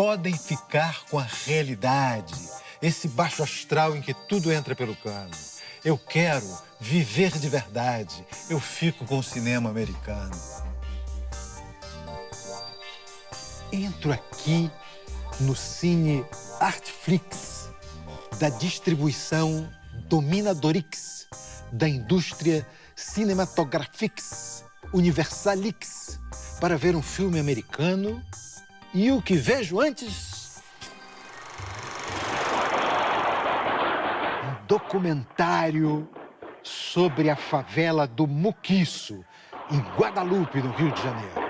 podem ficar com a realidade, esse baixo astral em que tudo entra pelo cano. Eu quero viver de verdade, eu fico com o cinema americano. Entro aqui no Cine Artflix, da distribuição Dominadorix, da indústria Cinematografix, Universalix, para ver um filme americano e o que vejo antes? Um documentário sobre a favela do Muquiço, em Guadalupe, no Rio de Janeiro.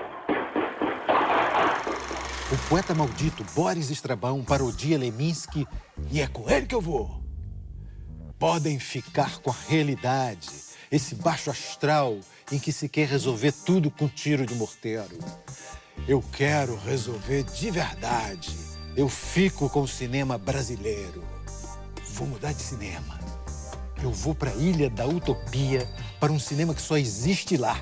O poeta maldito Boris Estrabão parodia Leminski e é com ele que eu vou. Podem ficar com a realidade, esse baixo astral em que se quer resolver tudo com tiro de morteiro. Eu quero resolver de verdade. Eu fico com o cinema brasileiro. Vou mudar de cinema. Eu vou para a Ilha da Utopia, para um cinema que só existe lá.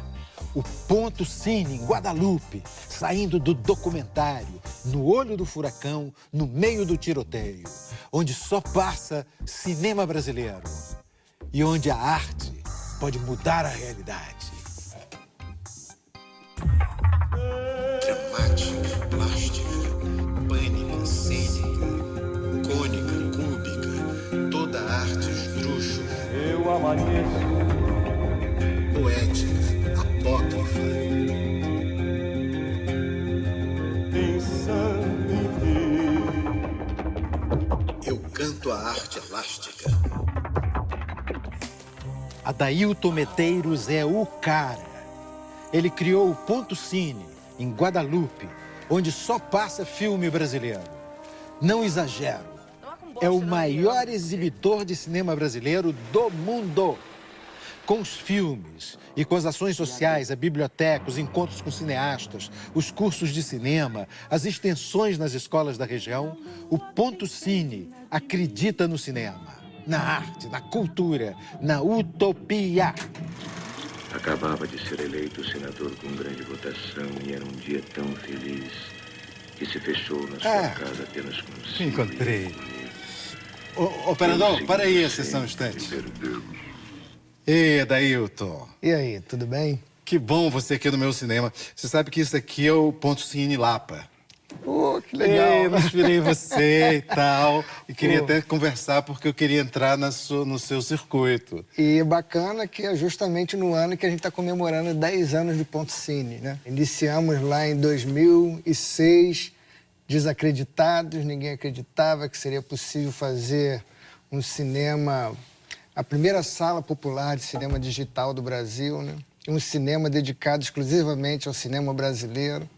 O Ponto Cine, em Guadalupe, saindo do documentário, no olho do furacão, no meio do tiroteio, onde só passa cinema brasileiro e onde a arte pode mudar a realidade. Dramática, plástica, pânica, cênica, cônica, cúbica, toda arte esdrúxula. Eu amanheço. Poética, apócrifa. Pensando em Eu canto a arte elástica. Adailton Medeiros é o cara. Ele criou o Ponto Cine, em Guadalupe, onde só passa filme brasileiro. Não exagero. É o maior exibidor de cinema brasileiro do mundo. Com os filmes e com as ações sociais, a biblioteca, os encontros com cineastas, os cursos de cinema, as extensões nas escolas da região, o Ponto Cine acredita no cinema, na arte, na cultura, na utopia. Acabava de ser eleito senador com grande votação e era um dia tão feliz que se fechou na sua casa apenas com Te encontrei. Operador, para aí a sessão instante. Ei, Adailton. E aí, tudo bem? Que bom você aqui no meu cinema. Você sabe que isso aqui é o Ponto Cine Lapa. Que legal. Eu inspirei você e tal. E queria até conversar porque eu queria entrar no seu circuito. E bacana que é justamente no ano que a gente está comemorando 10 anos de Ponto Cine, né? Iniciamos lá em 2006, desacreditados, ninguém acreditava que seria possível fazer um cinema, a primeira sala popular de cinema digital do Brasil, né? Um cinema dedicado exclusivamente ao cinema brasileiro.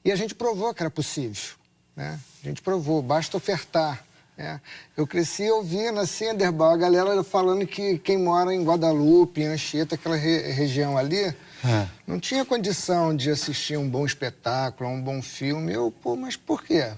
E a gente provou que era possível, né? A gente provou, basta ofertar, né? Eu cresci ouvindo, assim, Anderbal, a galera falando que quem mora em Guadalupe, em Anchieta, aquela região ali, não tinha condição de assistir um bom espetáculo, um bom filme. Mas por quê?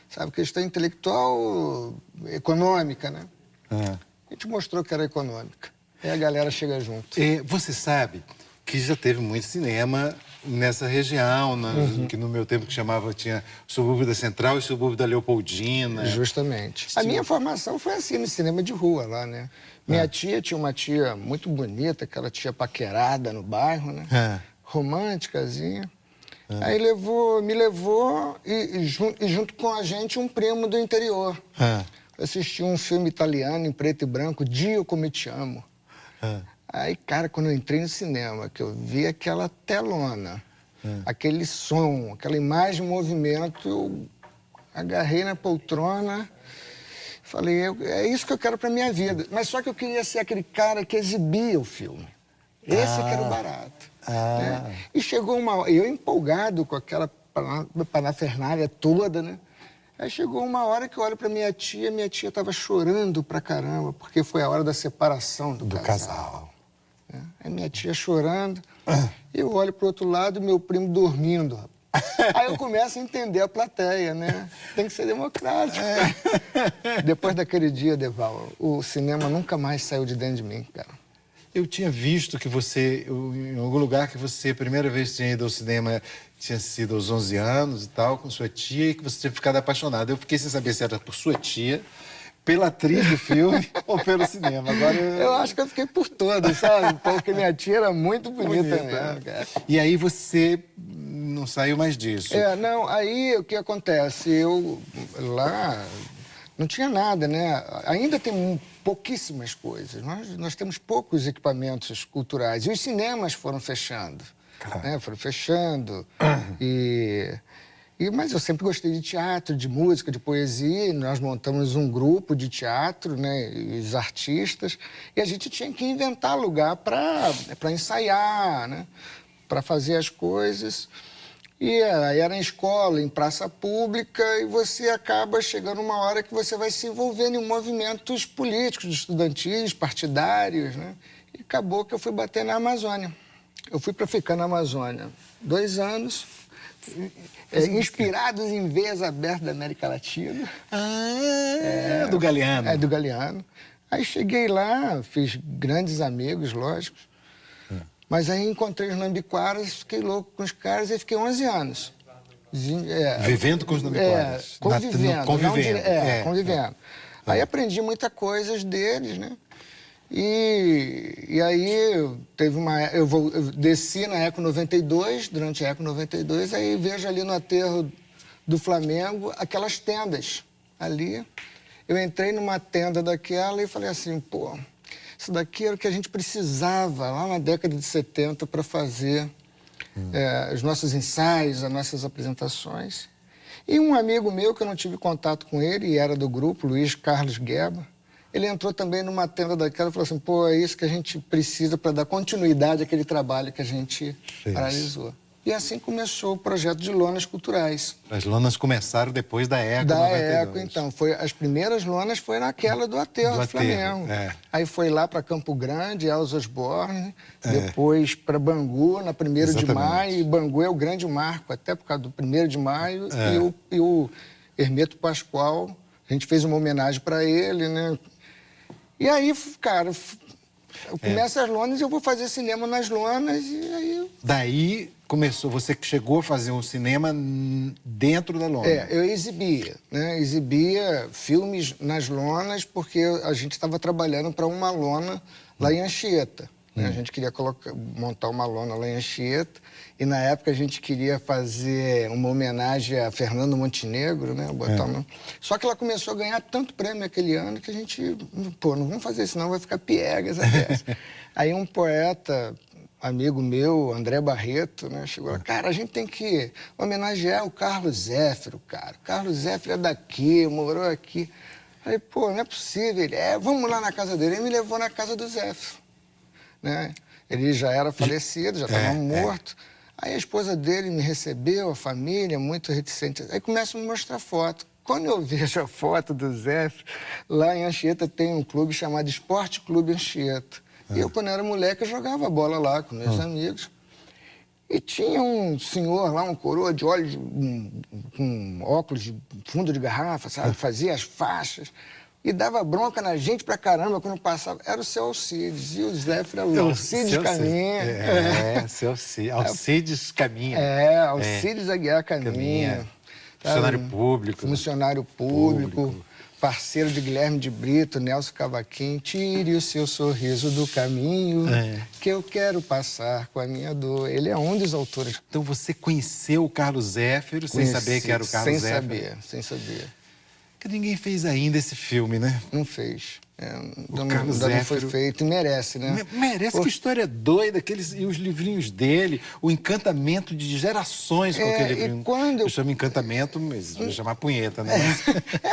Sabe, questão intelectual, econômica, né? A gente mostrou que era econômica. E a galera chega junto. Você sabe que já teve muito cinema nessa região, que no meu tempo que chamava, tinha subúrbio da Central e subúrbio da Leopoldina. Justamente. A minha formação foi assim, no cinema de rua lá, né? Minha tia tinha uma tia muito bonita, aquela tia paquerada no bairro, né? Românticazinha. Aí me levou e junto com a gente um primo do interior. Eu assisti um filme italiano em preto e branco, Dio Come Te Amo. Aí, cara, quando eu entrei no cinema, que eu vi aquela telona, aquele som, aquela imagem em movimento, eu agarrei na poltrona, falei, é isso que eu quero pra minha vida. Mas só que eu queria ser aquele cara que exibia o filme. Esse que era o barato. Né? E chegou uma hora, eu empolgado com aquela parafernália toda, né? Aí chegou uma hora que eu olho pra minha tia estava chorando pra caramba, porque foi a hora da separação do casal. Aí minha tia chorando, eu olho pro outro lado, meu primo dormindo. Aí eu começo a entender a plateia, né? Tem que ser democrático. Depois daquele dia, Deval, o cinema nunca mais saiu de dentro de mim, cara. Eu tinha visto que você, em algum lugar, que você, a primeira vez que tinha ido ao cinema, tinha sido aos 11 anos e tal, com sua tia, e que você tinha ficado apaixonado. Eu fiquei sem saber se era por sua tia, pela atriz do filme ou pelo cinema. Agora eu acho que eu fiquei por todos, sabe? Porque minha tia era muito bonita mesmo, cara. E aí você não saiu mais disso? Não, aí o que acontece? Eu lá não tinha nada, né? Ainda tem pouquíssimas coisas. Nós temos poucos equipamentos culturais. E os cinemas foram fechando. Claro. Né? Foram fechando. Mas eu sempre gostei de teatro, de música, de poesia. E nós montamos um grupo de teatro, né? E os artistas. E a gente tinha que inventar lugar para ensaiar, né? Para fazer as coisas. E aí era em escola, em praça pública, e você acaba chegando uma hora que você vai se envolvendo em movimentos políticos, estudantis, partidários, né? E acabou que eu fui bater na Amazônia. Eu fui para ficar na Amazônia 2 anos, inspirados em veias abertas da América Latina. Do Galeano. Do Galeano. Aí cheguei lá, fiz grandes amigos, lógico. Mas aí encontrei os Nambiquaras, fiquei louco com os caras e fiquei 11 anos. Vivendo com os Nambiquaras? Convivendo. Convivendo. Aí aprendi muita coisa deles, né? E aí teve eu desci na Eco 92, durante a Eco 92, aí vejo ali no aterro do Flamengo aquelas tendas ali. Eu entrei numa tenda daquela e falei assim, pô, isso daqui era o que a gente precisava lá na década de 70 para fazer os nossos ensaios, as nossas apresentações. E um amigo meu, que eu não tive contato com ele, e era do grupo, Luiz Carlos Gueba, ele entrou também numa tenda daquela e falou assim, pô, é isso que a gente precisa para dar continuidade àquele trabalho que a gente realizou. E assim começou o projeto de lonas culturais. As lonas começaram depois da Eco 92. Da Eco, então. As primeiras lonas foi naquela do aterro do Flamengo. Aí foi lá para Campo Grande, Elza Osborne, depois para Bangu, na 1º de maio. E Bangu é o grande marco, até por causa do 1º de maio. E o Hermeto Pascoal, a gente fez uma homenagem para ele, né? E aí, cara, eu começo as lonas e eu vou fazer cinema nas lonas e aí... Daí começou, você chegou a fazer um cinema dentro da lona? Eu exibia, né? Exibia filmes nas lonas porque a gente estava trabalhando para uma lona lá em Anchieta. Né? A gente queria montar uma lona lá em Anchieta e na época a gente queria fazer uma homenagem a Fernando Montenegro, né? Só que ela começou a ganhar tanto prêmio aquele ano que a gente, pô, não vamos fazer isso não, vai ficar piegas a peça. Aí um poeta, amigo meu, André Barreto, né? Chegou lá, cara, a gente tem que homenagear o Carlos Zéfiro, cara. O Carlos Zéfiro é daqui, morou aqui. Aí, pô, não é possível. Ele, vamos lá na casa dele. Ele me levou na casa do Zéfiro. Né? Ele já era falecido, já estava morto. Aí a esposa dele me recebeu, a família, muito reticente. Aí começa a me mostrar foto. Quando eu vejo a foto do Zéfiro, lá em Anchieta tem um clube chamado Esporte Clube Anchieta. E eu, quando era moleque, eu jogava bola lá com meus amigos. E tinha um senhor lá, um coroa de olhos, com óculos de fundo de garrafa, sabe? Fazia as faixas. E dava bronca na gente pra caramba quando passava. Era o seu Alcides. E o Zéfiro era o Alcides Caminha. Seu Alcides. Alcides Caminha. Alcides Aguiar Caminha. Funcionário público. Funcionário público. Parceiro de Guilherme de Brito, Nelson Cavaquinho. Tire o seu sorriso do caminho que eu quero passar com a minha dor. Ele é um dos autores. Então você conheceu o Carlos Zéfiro sem saber que era o Carlos Zéfiro? Sem saber. Que ninguém fez ainda esse filme, né? Não fez. Ainda não foi feito e merece, né? Merece, que história doida, e os livrinhos dele, o encantamento de gerações com aquele livrinho. Eu chamo encantamento, mas vou chamar punheta, né?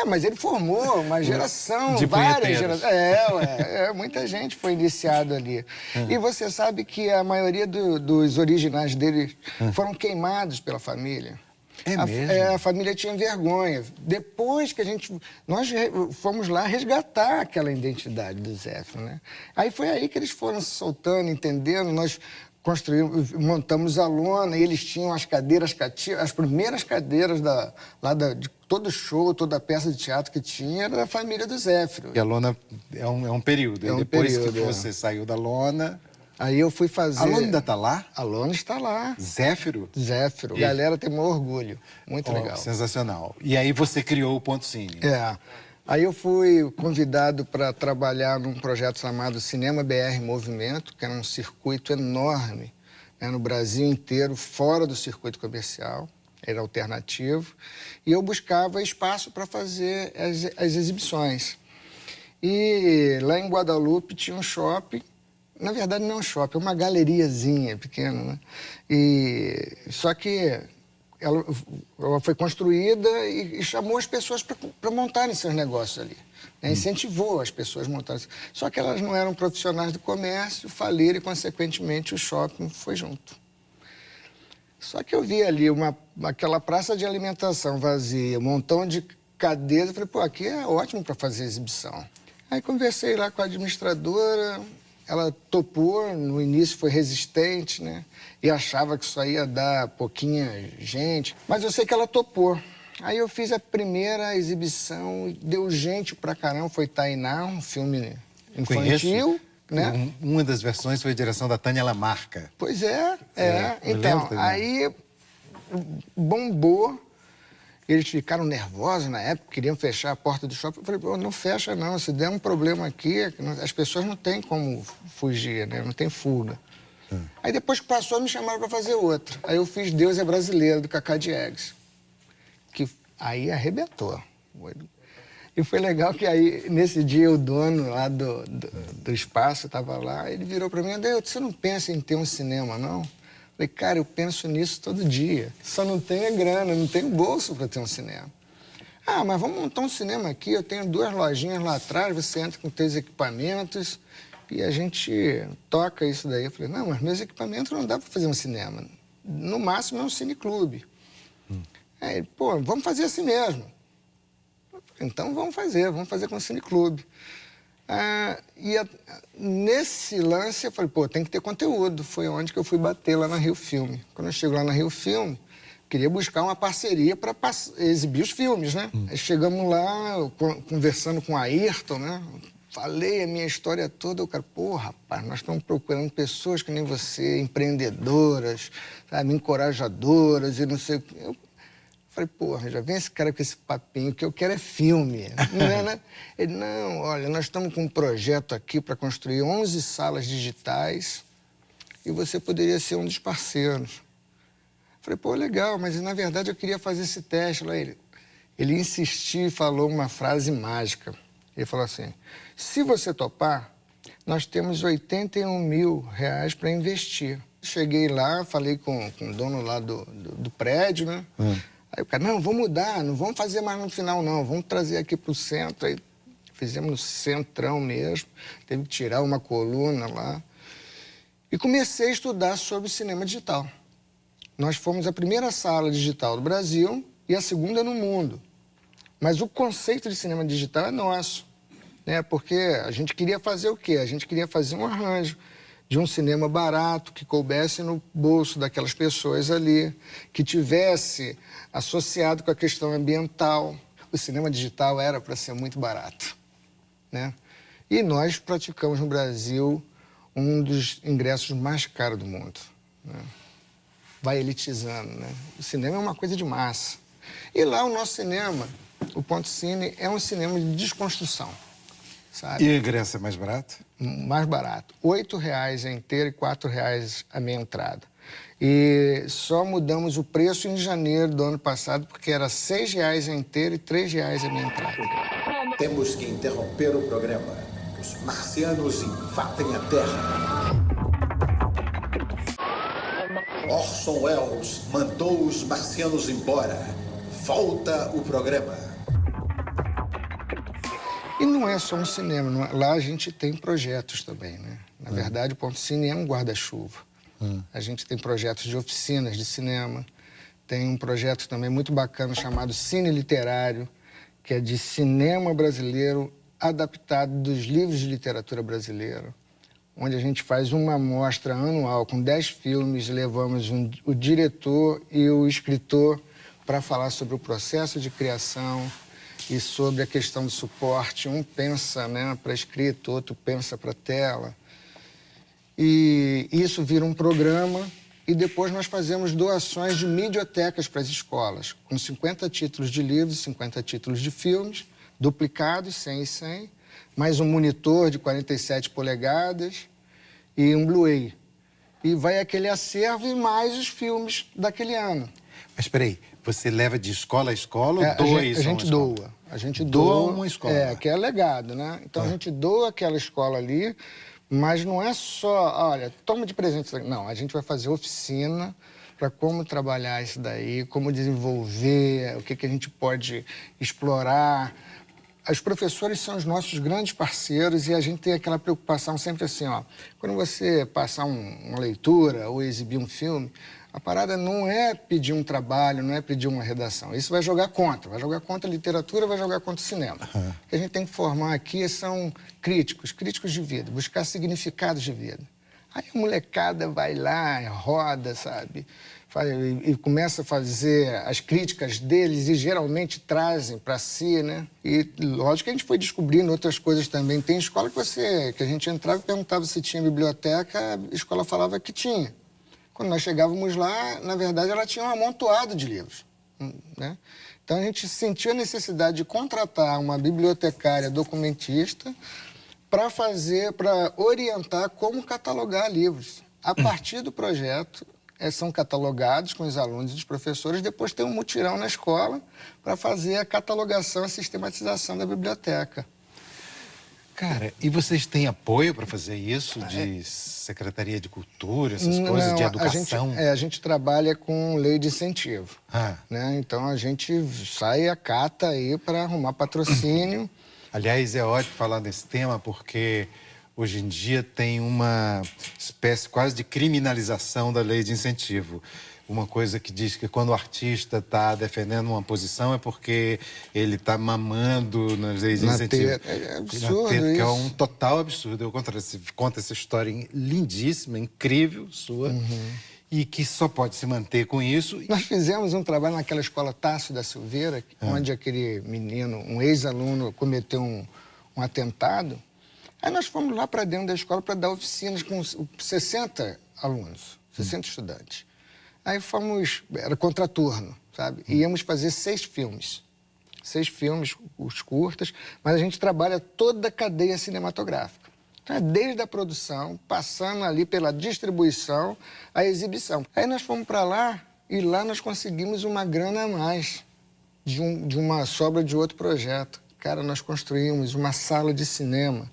Mas ele formou uma geração, de várias gerações. Muita gente foi iniciada ali. E você sabe que a maioria dos originais dele foram queimados pela família. Mesmo? A família tinha vergonha. Depois que nós fomos lá resgatar aquela identidade do Zéfiro, né? Aí foi aí que eles foram se soltando, entendendo. Nós montamos a lona, e eles tinham as cadeiras cativas, as primeiras cadeiras de todo show, toda peça de teatro que tinha, era da família do Zéfiro. E a lona é um período. E depois que você saiu da lona... Aí eu fui fazer... A lona ainda está lá? A lona está lá. Zéfiro? Zéfiro. A galera tem maior orgulho. Muito legal. Sensacional. E aí você criou o Ponto Cine. Aí eu fui convidado para trabalhar num projeto chamado Cinema BR Movimento, que era um circuito enorme, né, no Brasil inteiro, fora do circuito comercial, era alternativo, e eu buscava espaço para fazer as exibições. E lá em Guadalupe tinha um shopping, na verdade não é um shopping, é uma galeriazinha pequena, né? Só que ela foi construída e chamou as pessoas para montarem seus negócios ali. Né? Incentivou as pessoas a montarem. Só que elas não eram profissionais do comércio, faliram e, consequentemente, o shopping foi junto. Só que eu vi ali aquela praça de alimentação vazia, um montão de cadeiras, eu falei, pô, aqui é ótimo para fazer exibição. Aí conversei lá com a administradora, ela topou, no início foi resistente, né? E achava que isso ia dar pouquinha gente. Mas eu sei que ela topou. Aí eu fiz a primeira exibição, deu gente pra caramba, foi Tainá, um filme infantil. Né? Uma das versões foi a direção da Tânia Lamarca. Pois é. Então, aí bombou. Eles ficaram nervosos na época, queriam fechar a porta do shopping. Eu falei, pô, não fecha não, se der um problema aqui, as pessoas não têm como fugir, né? Não tem fuga. Aí depois que passou, me chamaram para fazer outra. Aí eu fiz Deus é Brasileiro, do Cacá Diegues, que aí arrebentou. E foi legal que aí, nesse dia, o dono lá do espaço estava lá, ele virou para mim, Adeildo, você não pensa em ter um cinema, não? Eu falei, cara, eu penso nisso todo dia. Só não tenho a grana, não tenho bolso para ter um cinema. Ah, mas vamos montar um cinema aqui, eu tenho 2 lojinhas lá atrás, você entra com 3 equipamentos e a gente toca isso daí. Eu falei, não, mas meus equipamentos não dá para fazer um cinema. No máximo é um cineclube. Aí, pô, vamos fazer assim mesmo. Então vamos fazer com o cineclube. Nesse lance, eu falei, pô, tem que ter conteúdo. Foi onde que eu fui bater lá na Rio Filme. Quando eu chego lá na Rio Filme, queria buscar uma parceria para exibir os filmes, né? Aí chegamos lá, conversando com a Ayrton, né? Falei a minha história toda. Eu, cara, pô, rapaz, nós estamos procurando pessoas que nem você, empreendedoras, sabe, encorajadoras e não sei o quê. Eu falei, porra, já vem esse cara com esse papinho, o que eu quero é filme, não é, né? Ele, não, olha, nós estamos com um projeto aqui para construir 11 salas digitais e você poderia ser um dos parceiros. Falei, pô, legal, mas na verdade eu queria fazer esse teste lá. Ele insistiu e falou uma frase mágica. Ele falou assim, se você topar, nós temos R$81 mil para investir. Cheguei lá, falei com o dono lá do prédio, né? Aí o cara, não, vamos mudar, não vamos fazer mais no final, não. Vamos trazer aqui para o centro. Aí fizemos no centrão mesmo. Teve que tirar uma coluna lá. E comecei a estudar sobre cinema digital. Nós fomos a primeira sala digital do Brasil e a segunda no mundo. Mas o conceito de cinema digital é nosso, né? Porque a gente queria fazer o quê? A gente queria fazer um arranjo de um cinema barato, que coubesse no bolso daquelas pessoas ali, que tivesse associado com a questão ambiental. O cinema digital era para ser muito barato, né? E nós praticamos no Brasil um dos ingressos mais caros do mundo, né? Vai elitizando, né? O cinema é uma coisa de massa. E lá o nosso cinema, o Ponto Cine, é um cinema de desconstrução, sabe? E o ingresso é mais barato? Mais barato. R$8 a inteira e R$4 a meia entrada. E só mudamos o preço em janeiro do ano passado, porque era R$6 a inteira e R$3 a meia entrada. Temos que interromper o programa. Os marcianos invadem a Terra. Orson Welles mandou os marcianos embora. Volta o programa. E não é só um cinema. Lá a gente tem projetos também, né? Na verdade, o Ponto Cine é um guarda-chuva. A gente tem projetos de oficinas de cinema. Tem um projeto também muito bacana chamado Cine Literário, que é de cinema brasileiro adaptado dos livros de literatura brasileira. onde a gente faz uma mostra anual com 10 filmes, levamos o diretor e o escritor para falar sobre o processo de criação e sobre a questão do suporte. Um pensa, né, para a escrita, outro pensa para a tela. E isso vira um programa e depois nós fazemos doações de mediotecas para as escolas, com 50 títulos de livros, 50 títulos de filmes, duplicados, 100 e 100, mais um monitor de 47 polegadas e um Blu-ray. E vai aquele acervo e mais os filmes daquele ano. Mas espera aí, você leva de escola a escola ou doa isso? A gente doa. A gente doa uma escola. Que é legado, né? Então a gente doa aquela escola ali, mas não é só, olha, toma de presente. Não, a gente vai fazer oficina para como trabalhar isso daí, como desenvolver, o que a gente pode explorar. Os professores são os nossos grandes parceiros e a gente tem aquela preocupação sempre assim, ó. Quando você passar uma leitura ou exibir um filme, a parada não é pedir um trabalho, não é pedir uma redação. Isso vai jogar contra a literatura, vai jogar contra o cinema. O que a gente tem que formar aqui são críticos de vida, buscar significados de vida. Aí a molecada vai lá, roda, sabe? E começa a fazer as críticas deles e geralmente trazem para si, né? E lógico que a gente foi descobrindo outras coisas também. Tem escola que a gente entrava e perguntava se tinha biblioteca, a escola falava que tinha. Quando nós chegávamos lá, na verdade, ela tinha um amontoado de livros, né? Então a gente sentiu a necessidade de contratar uma bibliotecária documentista para orientar como catalogar livros. A partir do projeto, são catalogados com os alunos e os professores, depois tem um mutirão na escola para fazer a catalogação e a sistematização da biblioteca. Cara, e vocês têm apoio para fazer isso, de Secretaria de Cultura, essas coisas, de educação? A gente trabalha com lei de incentivo, né? Então a gente sai a cata aí para arrumar patrocínio. Aliás, é ótimo falar desse tema porque hoje em dia tem uma espécie quase de criminalização da lei de incentivo. Uma coisa que diz que quando o artista está defendendo uma posição é porque ele está mamando nas leis de incentivo. É absurdo isso. Que é um total absurdo. Eu conto essa história lindíssima, incrível, sua, e que só pode se manter com isso. Nós fizemos um trabalho naquela escola Tássio da Silveira, onde aquele menino, um ex-aluno, cometeu um atentado. Aí nós fomos lá para dentro da escola para dar oficinas com 60 alunos, 60 estudantes. Aí era contraturno, sabe? Íamos fazer 6 filmes. 6 filmes, os curtas, mas a gente trabalha toda a cadeia cinematográfica. Então é desde a produção, passando ali pela distribuição, a exibição. Aí nós fomos para lá e lá nós conseguimos uma grana a mais de uma sobra de outro projeto. Cara, nós construímos uma sala de cinema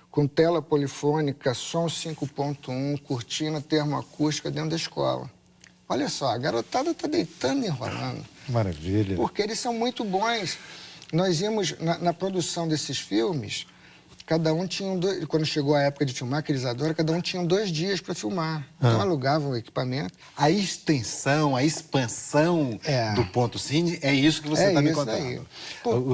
com tela polifônica, som 5.1, cortina termoacústica dentro da escola. Olha só, a garotada está deitando e enrolando. Maravilha. Porque eles são muito bons. Nós íamos, na produção desses filmes, cada um tinha quando chegou a época de filmar, aqueles adoram, cada um tinha 2 dias para filmar. Então alugavam o equipamento. A extensão, a expansão do Ponto Cine, é isso que você está me contando.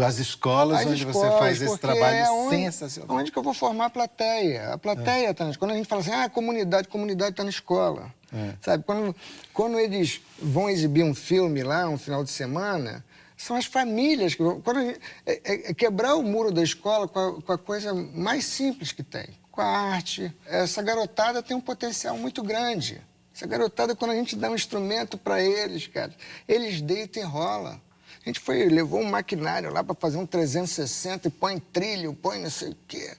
As escolas onde você faz esse trabalho sensacional. Onde que eu vou formar a plateia? A plateia está na escola. Quando a gente fala assim, a comunidade está na escola. Sabe, quando eles vão exibir um filme lá, um final de semana, são as famílias que vão... quebrar o muro da escola com a coisa mais simples que tem, com a arte. Essa garotada tem um potencial muito grande. Essa garotada, quando a gente dá um instrumento para eles, cara, eles deitam e rolam. A gente levou um maquinário lá para fazer um 360 e põe trilho, põe não sei o quê.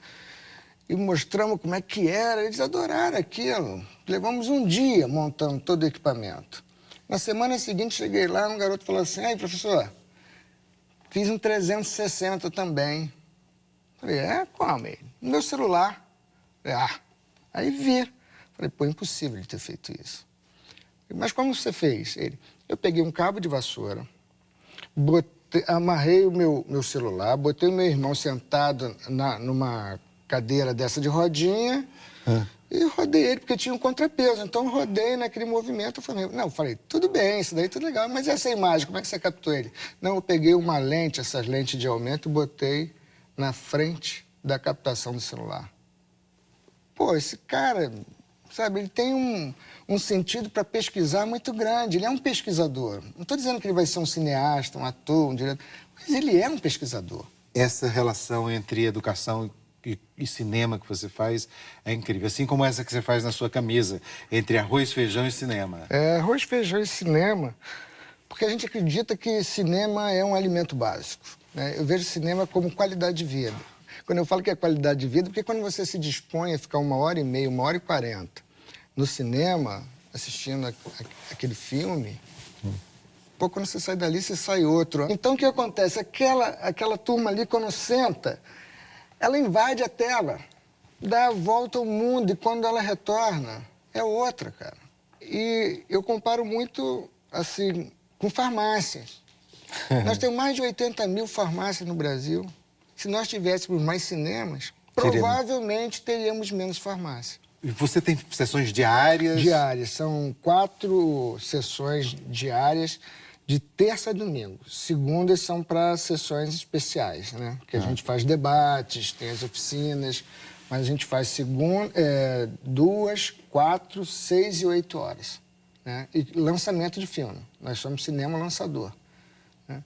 E mostramos como é que era, eles adoraram aquilo. Levamos um dia montando todo o equipamento. Na semana seguinte, cheguei lá, um garoto falou assim, aí, professor, fiz um 360 também. Falei, como ele? No meu celular. Falei, aí vi. Falei, pô, impossível ele ter feito isso. Falei, mas como você fez? Ele, eu peguei um cabo de vassoura, amarrei o meu celular, botei o meu irmão sentado numa cadeira dessa de rodinha e rodei ele, porque tinha um contrapeso. Então, rodei naquele movimento. Eu falei, tudo bem, isso daí tudo legal, mas essa imagem, como é que você captou ele? Não, eu peguei uma lente, essas lentes de aumento, e botei na frente da captação do celular. pô, esse cara, sabe, ele tem um sentido para pesquisar muito grande. Ele é um pesquisador. Não estou dizendo que ele vai ser um cineasta, um ator, um diretor, mas ele é um pesquisador. Essa relação entre educação e cinema que você faz é incrível. Assim como essa que você faz na sua camisa, entre arroz, feijão e cinema. É, arroz, feijão e cinema, porque a gente acredita que cinema é um alimento básico, né? Eu vejo cinema como qualidade de vida. Quando eu falo que é qualidade de vida, porque quando você se dispõe a ficar 1h30, 1h40 no cinema, assistindo aquele filme, pô, quando você sai dali, você sai outro. Então, o que acontece? Aquela turma ali, quando senta, ela invade a tela, dá a volta ao mundo, e quando ela retorna, é outra, cara. E eu comparo muito, assim, com farmácias. Nós temos mais de 80 mil farmácias no Brasil. Se nós tivéssemos mais cinemas, provavelmente teríamos menos farmácias. E você tem sessões diárias? Diárias. São 4 sessões diárias, de terça a domingo. Segundas são para sessões especiais, né? Que a gente faz debates, tem as oficinas, mas a gente faz 2, 4, 6 e 8 horas. Né? E lançamento de filme. Nós somos cinema lançador. Né?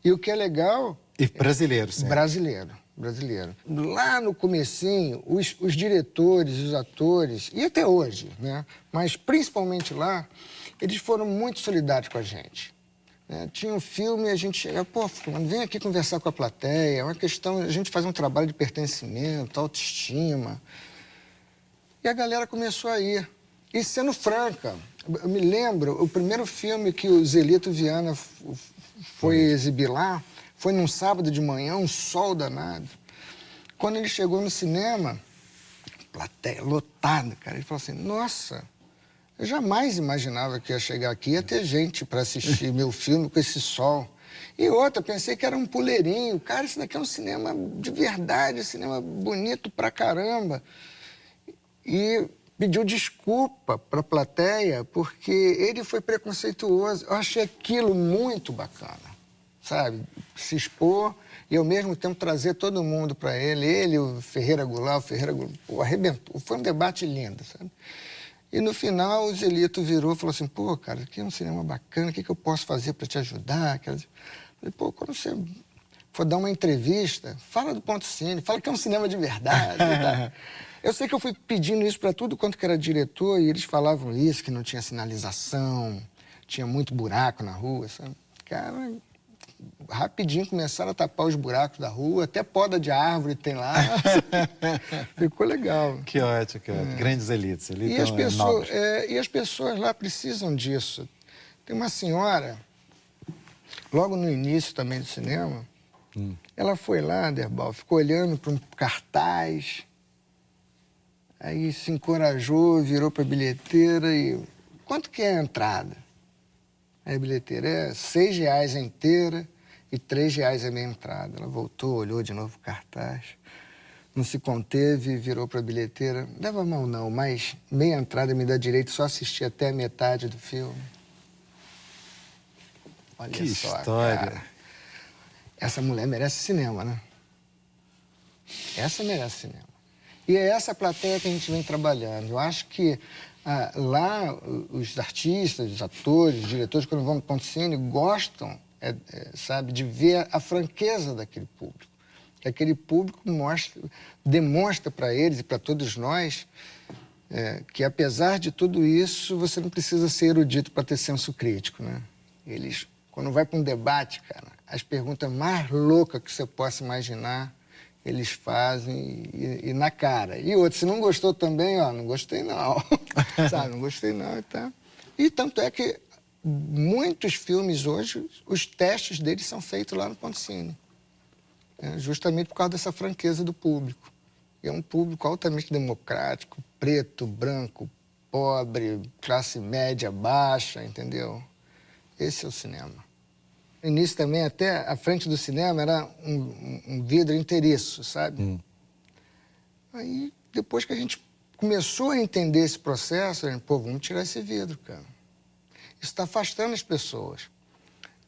E o que é legal... E brasileiro, sim. Brasileiro. Lá no comecinho, os diretores, os atores, e até hoje, né? Mas principalmente lá, eles foram muito solidários com a gente. Né? Tinha um filme, a gente chegava, pô, vem aqui conversar com a plateia, é uma questão, a gente faz um trabalho de pertencimento, autoestima. E a galera começou a ir. E sendo franca, eu me lembro, o primeiro filme que o Zelito Viana foi exibir lá, foi num sábado de manhã, um sol danado. Quando ele chegou no cinema, plateia lotada, cara, ele falou assim, nossa, eu jamais imaginava que ia chegar aqui e ia ter gente para assistir meu filme com esse sol. E outra, pensei que era um puleirinho. Cara, isso daqui é um cinema de verdade, um cinema bonito pra caramba. E pediu desculpa para a plateia porque ele foi preconceituoso. Eu achei aquilo muito bacana. Sabe, se expor e ao mesmo tempo trazer todo mundo para ele. Ele, o Ferreira Goulart, pô, arrebentou. Foi um debate lindo, sabe? E no final o Zelito virou e falou assim, pô, cara, aqui é um cinema bacana, o que eu posso fazer para te ajudar? Eu falei, pô, quando você for dar uma entrevista, fala do Ponto Cine, fala que é um cinema de verdade. Tá? Eu sei que eu fui pedindo isso para tudo quanto que era diretor e eles falavam isso, que não tinha sinalização, tinha muito buraco na rua, sabe? Cara... rapidinho começaram a tapar os buracos da rua, até poda de árvore tem lá. Ficou legal. Que ótimo, que ótimo. Grandes elites. E as pessoas lá precisam disso. Tem uma senhora, logo no início também do cinema, ela foi lá, Derbal, ficou olhando para um cartaz, aí se encorajou, virou para a bilheteira e... quanto que é a entrada? Aí a bilheteira é R$6 a inteira e R$3 a meia entrada. Ela voltou, olhou de novo o cartaz, não se conteve, virou para a bilheteira. Não leva mal não, mas meia entrada me dá direito só assistir até a metade do filme. Olha que só, história. cara. Essa mulher merece cinema, né? Essa merece cinema. E é essa plateia que a gente vem trabalhando. Eu acho que lá os artistas, os atores, os diretores, quando vão no Ponto Cine, gostam, sabe, de ver a franqueza daquele público. Que aquele público demonstra para eles e para todos nós que, apesar de tudo isso, você não precisa ser erudito para ter senso crítico, né? Eles, quando vai para um debate, cara, as perguntas mais loucas que você possa imaginar, eles fazem e na cara. E outro, se não gostou também, ó, não gostei não. Sabe, não gostei não e tá. E tanto é que muitos filmes hoje, os testes deles são feitos lá no Ponto Cine. Justamente por causa dessa franqueza do público. É um público altamente democrático, preto, branco, pobre, classe média, baixa, entendeu? Esse é o cinema. No início também, até a frente do cinema, era um vidro inteiriço, sabe? Aí, depois que a gente começou a entender esse processo, a gente, pô, vamos tirar esse vidro, cara. Isso está afastando as pessoas.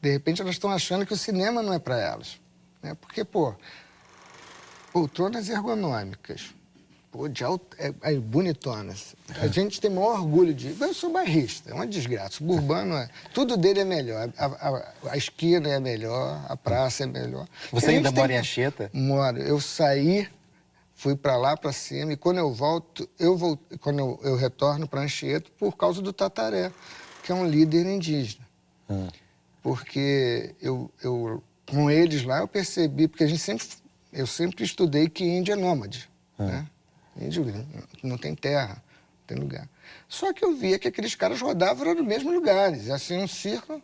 De repente, elas estão achando que o cinema não é para elas. Né? Porque, pô, poltronas ergonômicas, pô, bonitonas. A gente tem maior orgulho de... Eu sou bairrista, é uma desgraça. Suburbano, tudo dele é melhor. A esquina é melhor, a praça é melhor. Você ainda mora em Anchieta? Moro. Eu saí, fui para lá, para cima, e quando eu volto, quando eu retorno para Anchieta por causa do Tataré, que é um líder indígena. Porque com eles lá eu percebi, porque eu sempre estudei que índio é nômade, né? Índio não tem terra, não tem lugar. Só que eu via que aqueles caras rodavam nos mesmos lugares, assim, um círculo.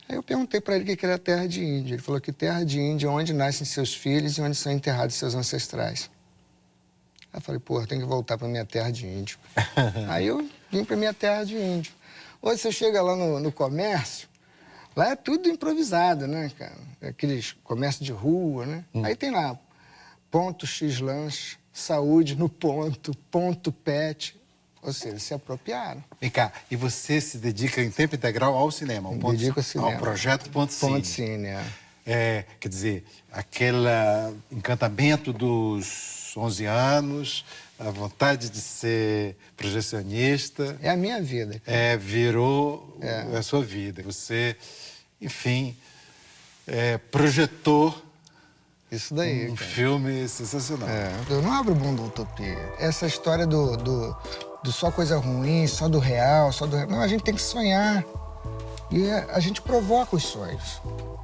Aí eu perguntei para ele o que era terra de índio. Ele falou que terra de índio é onde nascem seus filhos e onde são enterrados seus ancestrais. Aí eu falei, pô, eu tenho que voltar para minha terra de índio. Aí eu vim para minha terra de índio. Hoje você chega lá no comércio, lá é tudo improvisado, né, cara? Aqueles comércio de rua, né? Aí tem lá, ponto X-Lanche, saúde no ponto pet. Ou seja, se apropriaram. Vem cá, e você se dedica em tempo integral ao cinema? Dedico ao cinema. Ao projeto Ponto Cine. Ponto Cine, Quer dizer, aquele encantamento dos 11 anos, a vontade de ser projecionista... É a minha vida. Virou a sua vida. Você, enfim, projetou isso daí, um filme sensacional. Eu não abro mão da utopia. Essa história do só coisa ruim, só do real, Não, a gente tem que sonhar. E a gente provoca os sonhos.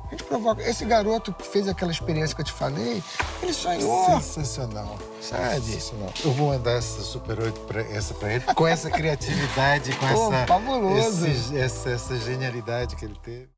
A gente provoca. Esse garoto que fez aquela experiência que eu te falei, ele sonhou. Sensacional. Sabe? Sensacional. Eu vou mandar essa Super 8 pra ele, com essa criatividade, com fabuloso. essa genialidade que ele teve.